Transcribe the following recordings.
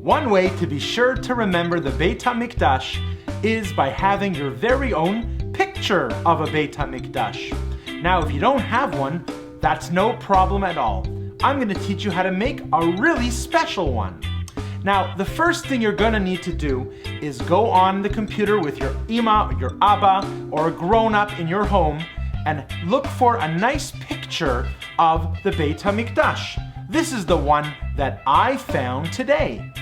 One way to be sure to remember the Beit Hamikdash is by having your very own picture of a Beit Hamikdash. Now, if you don't have one, that's no problem at all. I'm going to teach you how to make a really special one. Now, the first thing you're going to need to do is go on the computer with your Ima, or your Abba, or a grown-up in your home and look for a nice picture of the Beit Hamikdash. This is the one that I found today.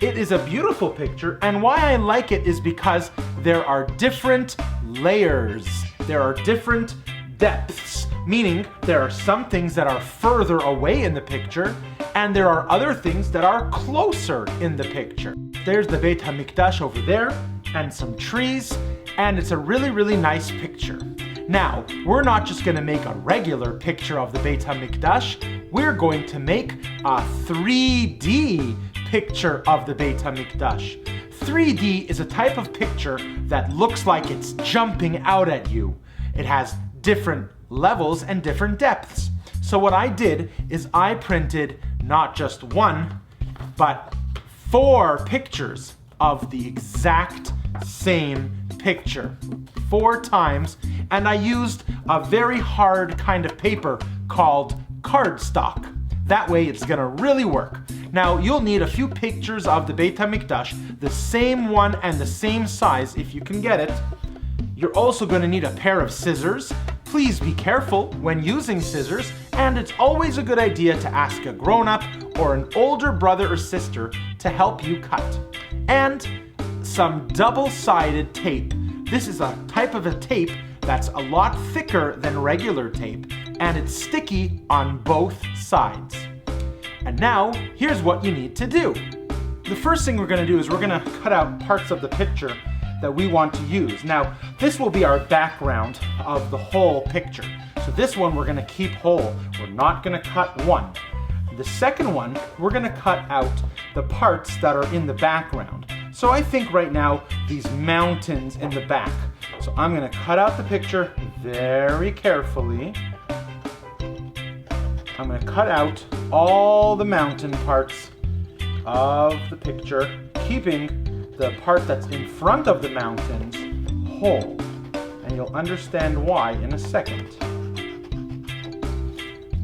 It is a beautiful picture, and why I like it is because there are different layers. There are different depths, meaning there are some things that are further away in the picture, and there are other things that are closer in the picture. There's the Beit Hamikdash over there, and some trees, and it's a really, really nice picture. Now, we're not just going to make a regular picture of the Beit Hamikdash, we're going to make a 3D picture of the Beit Hamikdash. 3D is a type of picture that looks like it's jumping out at you. It has different levels and different depths. So what I did is I printed not just one, but 4 pictures of the exact same picture 4 times, and I used a very hard kind of paper called cardstock. That way it's gonna really work. Now, you'll need a few pictures of the Beit Hamikdash, the same one and the same size if you can get it. You're also going to need a pair of scissors. Please be careful when using scissors, and it's always a good idea to ask a grown-up or an older brother or sister to help you cut. And some double-sided tape. This is a type of a tape that's a lot thicker than regular tape, and it's sticky on both sides. And now, here's what you need to do. The first thing we're going to do is we're going to cut out parts of the picture that we want to use. Now, this will be our background of the whole picture. So this one we're going to keep whole. We're not going to cut one. The second one, we're going to cut out the parts that are in the background. So I think right now, these mountains in the back. So I'm going to cut out the picture very carefully. I'm going to cut out all the mountain parts of the picture, keeping the part that's in front of the mountains whole. And you'll understand why in a second.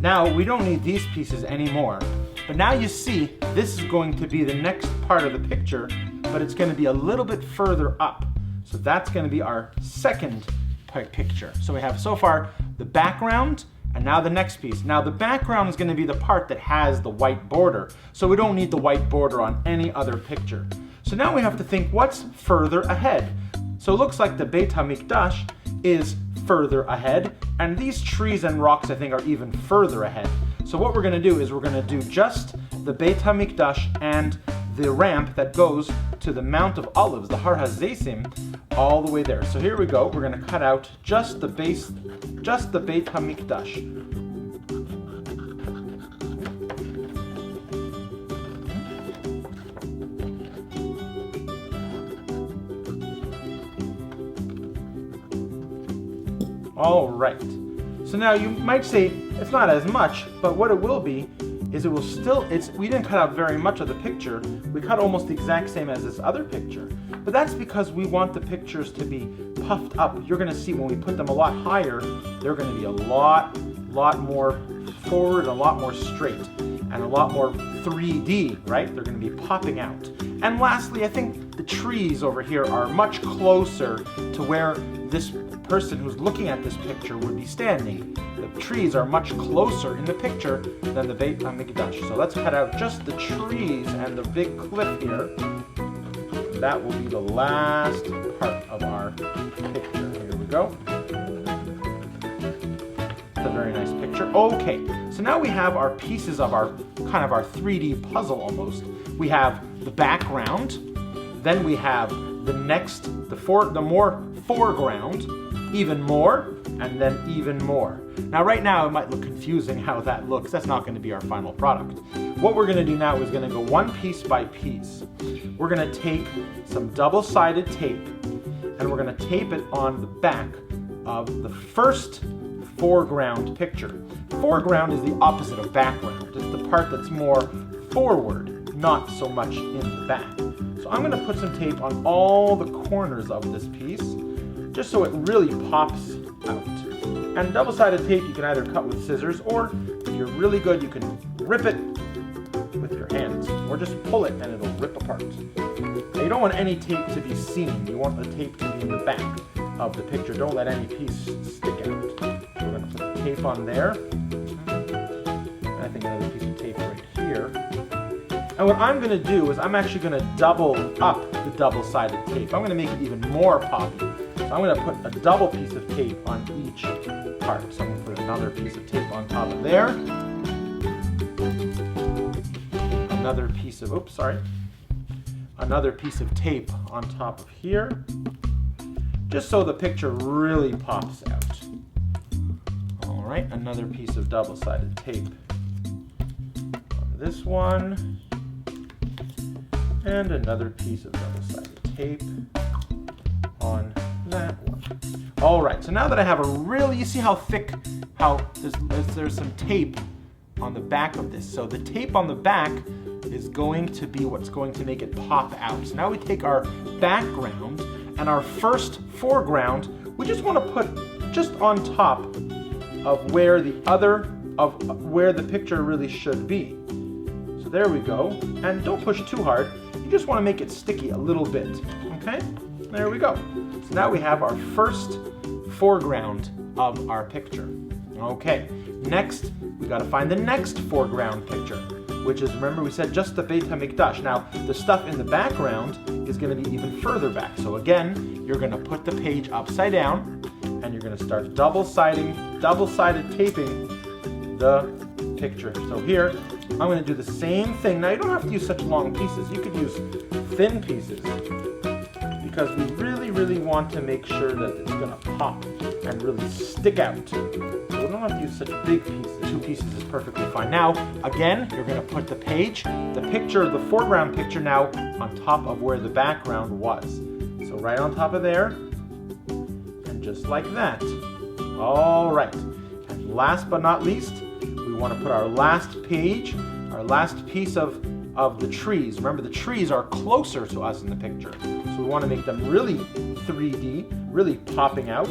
Now, we don't need these pieces anymore. But now you see, this is going to be the next part of the picture, but it's going to be a little bit further up. So that's going to be our second picture. So we have so far the background, and now the next piece. Now the background is going to be the part that has the white border. So we don't need the white border on any other picture. So now we have to think what's further ahead. So it looks like the Beit Hamikdash is further ahead, and these trees and rocks I think are even further ahead. So what we're going to do is we're going to do just the Beit Hamikdash and the ramp that goes to the Mount of Olives, the Har HaZeisim, all the way there. So here we go. We're going to cut out just the Beit Hamikdash. All right. So now you might say it's not as much, but what it will be is it will still, we didn't cut out very much of the picture. We cut almost the exact same as this other picture. But that's because we want the pictures to be puffed up. You're going to see when we put them a lot higher, they're going to be a lot more forward, a lot more straight, and a lot more 3D, right? They're going to be popping out. And lastly, I think the trees over here are much closer to where this person who's looking at this picture would be standing. The trees are much closer in the picture than the Beit Hamikdash. So let's cut out just the trees and the big cliff here. That will be the last part of our picture. Here we go. It's a very nice picture. Okay, so now we have our pieces of our kind of our 3D puzzle almost. We have the background, then we have the next, the more foreground, even more, and then even more. Now right now it might look confusing how that looks. That's not going to be our final product. What we're going to do now is going to go one piece by piece. We're going to take some double-sided tape and we're going to tape it on the back of the first foreground picture. Foreground is the opposite of background. It's the part that's more forward, not so much in the back. So I'm going to put some tape on all the corners of this piece, just so it really pops out. And double-sided tape you can either cut with scissors, or if you're really good, you can rip it with your hands, or just pull it and it'll rip apart. Now, you don't want any tape to be seen. You want the tape to be in the back of the picture. Don't let any piece stick out. So we're going to put the tape on there. And I think another piece of tape right here. And what I'm going to do is I'm actually going to double up the double-sided tape. I'm going to make it even more poppy. So I'm going to put a double piece of tape on each part. So I'm going to put another piece of tape on top of there. Another piece of, another piece of tape on top of here, just so the picture really pops out. All right, another piece of double-sided tape on this one, and another piece of double-sided tape on that one. All right, so now that I have a really, you see how thick, there's some tape on the back of this. So the tape on the back is going to be what's going to make it pop out. So now we take our background and our first foreground, we just want to put just on top of where where the picture really should be. So there we go. And don't push too hard. You just want to make it sticky a little bit. Okay? There we go. So now we have our first foreground of our picture. Okay. Next, we got to find the next foreground picture, which is, remember we said just the Beit Hamikdash. Now, the stuff in the background is going to be even further back. So again, you're going to put the page upside down, and you're going to start double-sided taping the picture. So here, I'm going to do the same thing. Now, you don't have to use such long pieces. You could use thin pieces, because we really, really want to make sure that it's going to pop and really stick out. So we don't have to use such big pieces. 2 pieces is perfectly fine. Now, again, you're going to put the picture, the foreground picture now on top of where the background was. So right on top of there, and just like that. All right. And last but not least, we want to put our last page, our last piece of the trees. Remember, the trees are closer to us in the picture. So we want to make them really 3D, really popping out.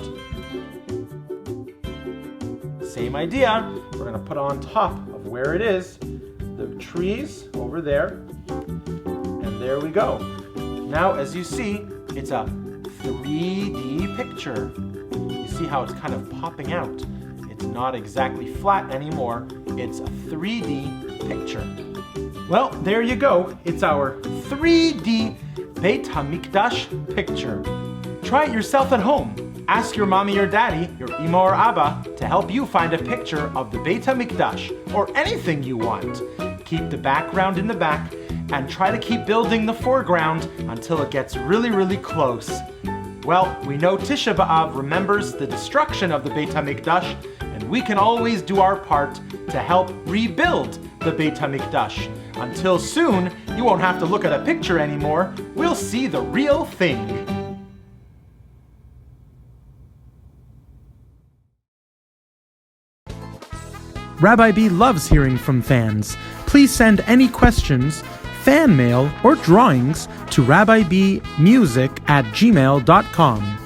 Same idea. We're going to put on top of where it is, the trees over there. And there we go. Now, as you see, it's a 3D picture. You see how it's kind of popping out. It's not exactly flat anymore. It's a 3D picture. Well, there you go. It's our 3D Beit Hamikdash picture. Try it yourself at home. Ask your mommy or daddy, your ima or abba, to help you find a picture of the Beit Hamikdash or anything you want. Keep the background in the back and try to keep building the foreground until it gets really, really close. Well, we know Tisha B'Av remembers the destruction of the Beit Hamikdash, and we can always do our part to help rebuild the Beit Hamikdash. Until soon, you won't have to look at a picture anymore. We'll see the real thing. Rabbi B loves hearing from fans. Please send any questions, fan mail, or drawings to rabbibmusic@gmail.com.